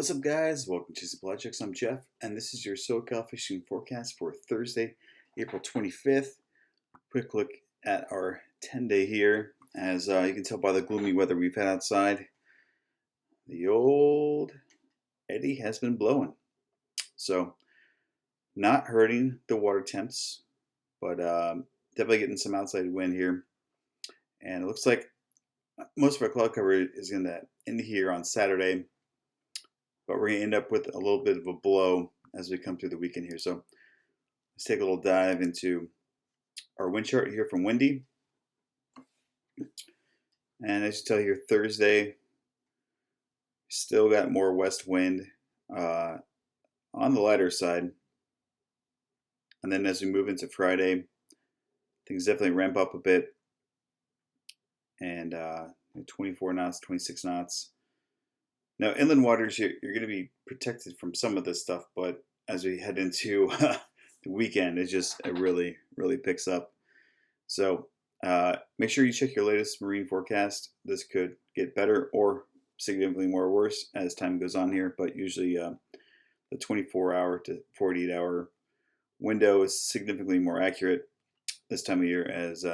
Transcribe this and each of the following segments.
What's up, guys? Welcome to Supply Checks. I'm Jeff, and this is your SoCal fishing forecast for Thursday, April 25th. Quick look at our 10-day here. As you can tell by the gloomy weather we've had outside, the old eddy has been blowing. So, not hurting the water temps, but definitely getting some outside wind here. And it looks like most of our cloud cover is going to end here on Saturday. But we're going to end up with a little bit of a blow as we come through the weekend here. So let's take a little dive into our wind chart here from Windy. And as you tell here, Thursday, still got more west wind on the lighter side. And then as we move into Friday, things definitely ramp up a bit. And 24 knots, 26 knots. Now, inland waters, you're going to be protected from some of this stuff, but as we head into the weekend, it really, really picks up. So make sure you check your latest marine forecast. This could get better or significantly more worse as time goes on here, but usually the 24-hour to 48-hour window is significantly more accurate this time of year, as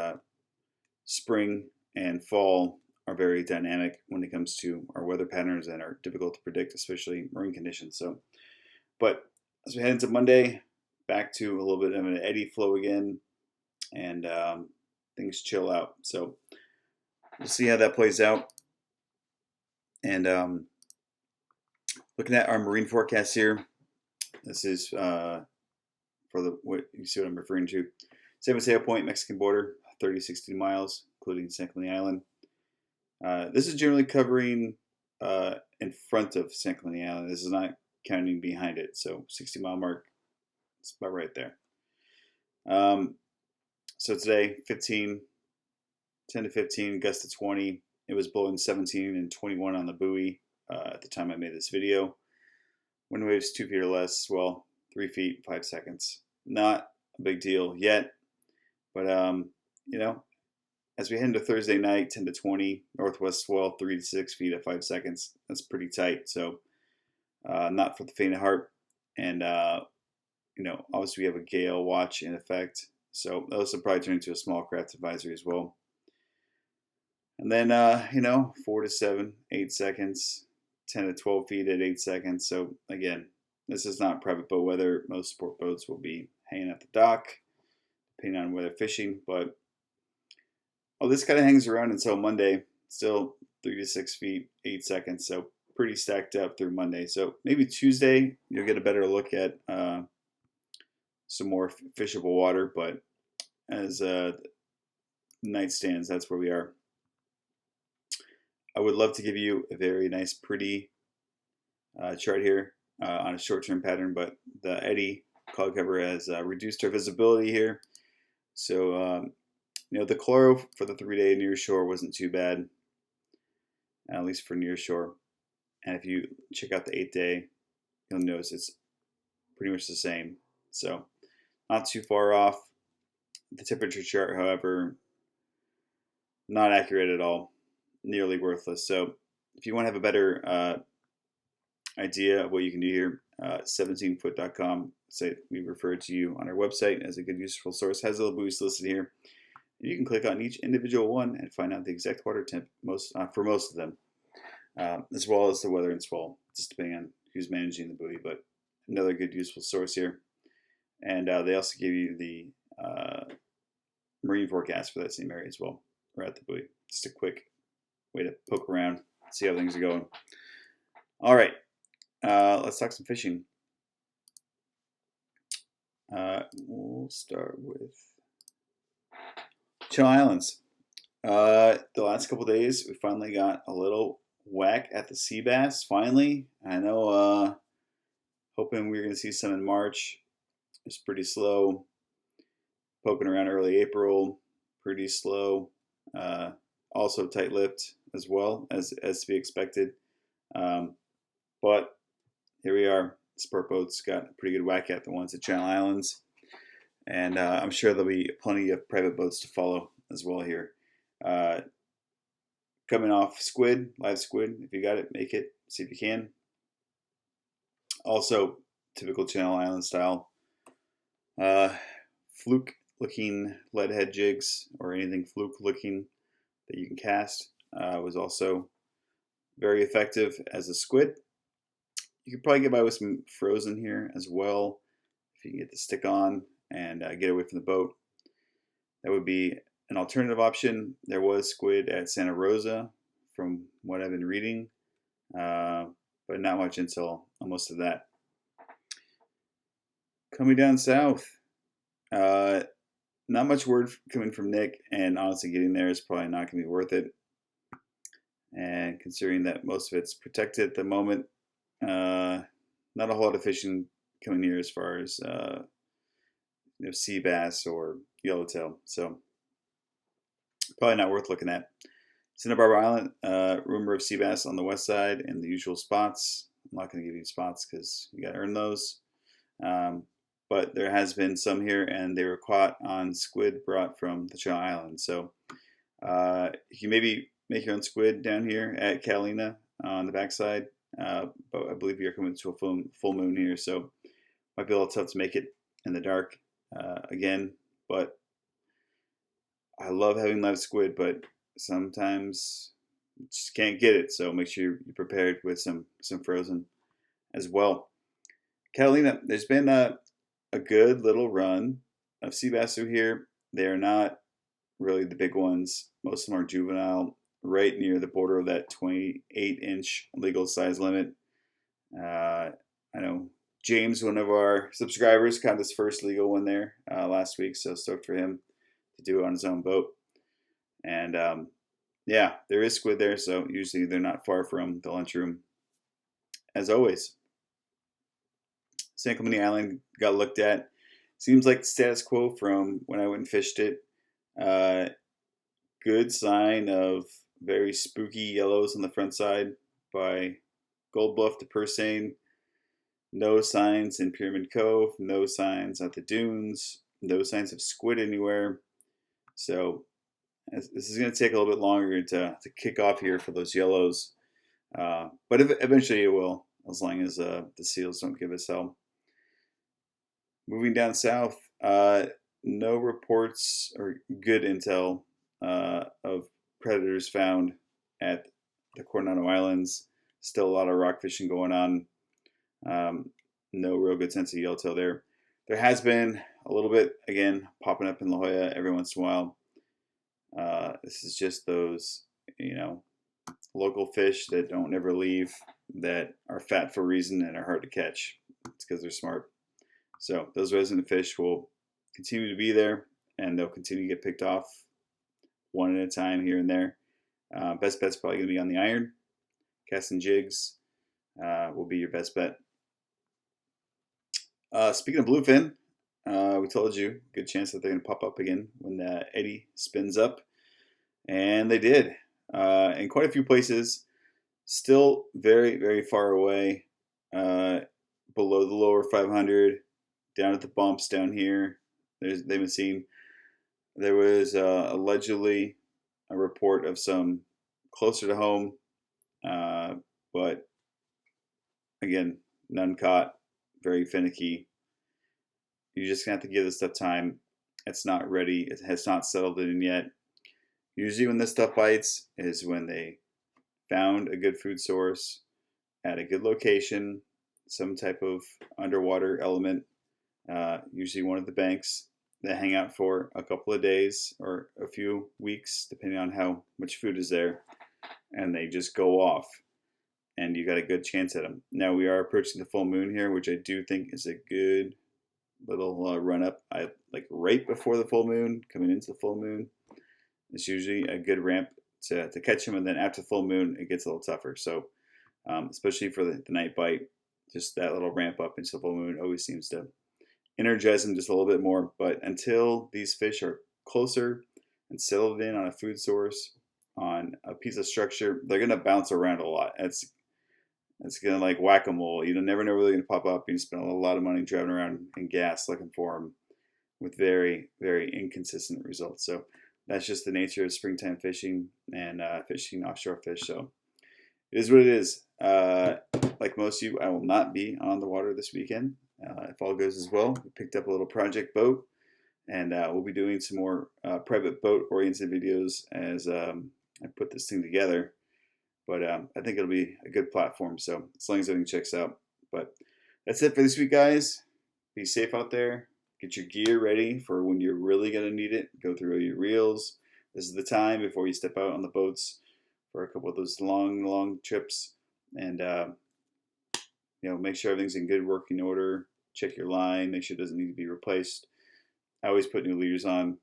spring and fall are very dynamic when it comes to our weather patterns and are difficult to predict, especially marine conditions. So, but as we head into Monday, back to a little bit of an eddy flow again, and things chill out. So we'll see how that plays out. And looking at our marine forecast here, this is for what you see what I'm referring to. San Mateo Point, Mexican border, 30-60 miles, including San Clemente Island. This is generally covering in front of San Clemente Island. This is not counting behind it. So 60-mile mark, it's about right there. So today, 10 to 15, gust to 20. It was blowing 17 and 21 on the buoy at the time I made this video. Wind waves 2 feet or less, well, 3 feet, 5 seconds. Not a big deal yet, but as we head into Thursday night, 10 to 20, northwest swell, 3 to 6 feet at 5 seconds. That's pretty tight. So not for the faint of heart. And, obviously we have a gale watch in effect. So those will probably turn into a small craft advisory as well. And then, 4 to 7, 8 seconds, 10 to 12 feet at 8 seconds. So again, this is not private boat weather. Most sport boats will be hanging at the dock, depending on where they're fishing. But this kind of hangs around until Monday, still 3 to 6 feet, 8 seconds, so pretty stacked up through Monday. So maybe Tuesday you'll get a better look at some more fishable water, but as night stands, that's where we are. I would love to give you a very nice, pretty chart here on a short-term pattern, but the eddy cloud cover has reduced our visibility here. So the chloro for the 3-day near shore wasn't too bad, at least for near shore. And if you check out the 8-day, you'll notice it's pretty much the same. So not too far off. The temperature chart, however, not accurate at all, nearly worthless. So if you want to have a better idea of what you can do here, 17foot.com, say we referred to you on our website as a good useful source, has the buoys listed here. You can click on each individual one and find out the exact water temp for most of them, as well as the weather and swell, just depending on who's managing the buoy. But another good useful source here. And they also give you the marine forecast for that same area as well, or at the buoy. Just a quick way to poke around, see how things are going. All right, let's talk some fishing. We'll start with Channel Islands. The last couple days, we finally got a little whack at the sea bass. Finally, I know. Hoping we were going to see some in March. It's pretty slow. Poking around early April, pretty slow. Also tight-lipped as well as to be expected. But here we are. Sport boats got a pretty good whack at the ones at Channel Islands. And I'm sure there'll be plenty of private boats to follow as well here. Coming off squid, live squid. If you got it, make it. See if you can. Also, typical Channel Island style. Fluke looking lead head jigs or anything fluke looking that you can cast was also very effective as a squid. You could probably get by with some frozen here as well if you can get the stick on and get away from the boat. That would be an alternative option. There was squid at Santa Rosa from what I've been reading, but not much intel on most of that. Coming down south, not much word coming from Nick, and honestly getting there is probably not going to be worth it. And considering that most of it's protected at the moment, not a whole lot of fishing coming here as far as sea bass or yellowtail, so probably not worth looking at. Santa Barbara Island, rumor of sea bass on the west side in the usual spots. I'm not going to give you spots because you got to earn those. But there has been some here, and they were caught on squid brought from the Channel Islands. So you maybe make your own squid down here at Catalina on the backside. But I believe you're coming to a full moon here, so might be a little tough to make it in the dark again. But I love having live squid, but sometimes you just can't get it. So make sure you're prepared with some frozen as well. Catalina, there's been a good little run of sea bass through here. They are not really the big ones. Most of them are juvenile, right near the border of that 28-inch legal size limit. I know James, one of our subscribers, caught his first legal one there last week, so stoked for him to do it on his own boat. And yeah, there is squid there, so usually they're not far from the lunchroom. As always, San Clemente Island got looked at. Seems like status quo from when I went and fished it. Good sign of very spooky yellows on the front side by Gold Bluff to Persane. No signs in Pyramid Cove. No signs at the dunes. No signs of squid anywhere. So this is going to take a little bit longer to kick off here for those yellows. But eventually it will, as long as the seals don't give us hell. Moving down south, no reports or good intel of predators found at the Coronado Islands. Still a lot of rock fishing going on. No real good sense of yellowtail there. There has been a little bit, again, popping up in La Jolla every once in a while. This is just those, local fish that don't ever leave, that are fat for a reason and are hard to catch. It's because they're smart. So those resident fish will continue to be there, and they'll continue to get picked off one at a time here and there. Best bet's probably going to be on the iron. Casting jigs will be your best bet. Speaking of bluefin, we told you, good chance that they're going to pop up again when the eddy spins up. And they did. In quite a few places, still very, very far away, below the lower 500, down at the bumps down here. They've been seen. There was allegedly a report of some closer to home, but again, none caught. Very finicky. You're just gonna have to give this stuff time. It's not ready. It has not settled in yet. Usually when this stuff bites is when they found a good food source at a good location, some type of underwater element, usually one of the banks, that hang out for a couple of days or a few weeks, depending on how much food is there, and they just go off, and you got a good chance at them. Now we are approaching the full moon here, which I do think is a good little run up. I like right before the full moon, coming into the full moon. It's usually a good ramp to catch them, and then after the full moon, it gets a little tougher. So, especially for the night bite, just that little ramp up into the full moon always seems to energize them just a little bit more. But until these fish are closer and settled in on a food source, on a piece of structure, they're gonna bounce around a lot. It's gonna like whack-a-mole. You never know where they're gonna pop up. You spend a lot of money driving around in gas looking for them, with very, very inconsistent results. So that's just the nature of springtime fishing and fishing offshore fish. So it is what it is. Like most of you, I will not be on the water this weekend. If all goes as well, we picked up a little project boat, and we'll be doing some more private boat-oriented videos as I put this thing together. But I think it'll be a good platform, so as long as everything checks out. But that's it for this week, guys. Be safe out there. Get your gear ready for when you're really going to need it. Go through all your reels. This is the time before you step out on the boats for a couple of those long trips. And, make sure everything's in good working order. Check your line. Make sure it doesn't need to be replaced. I always put new leaders on.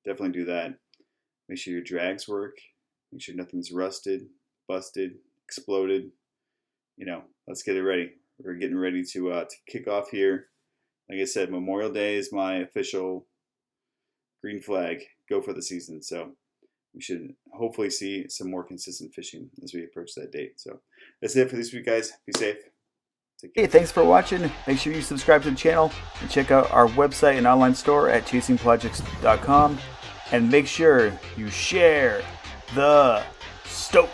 Definitely do that. Make sure your drags work. Make sure nothing's rusted, busted, exploded. Let's get it ready. We're getting ready to kick off here. Like I said, Memorial Day is my official green flag. Go for the season. So we should hopefully see some more consistent fishing as we approach that date. So that's it for this week, guys. Be safe. Hey, thanks for watching. Make sure you subscribe to the channel and check out our website and online store at chasingprojects.com. And make sure you share the stoke.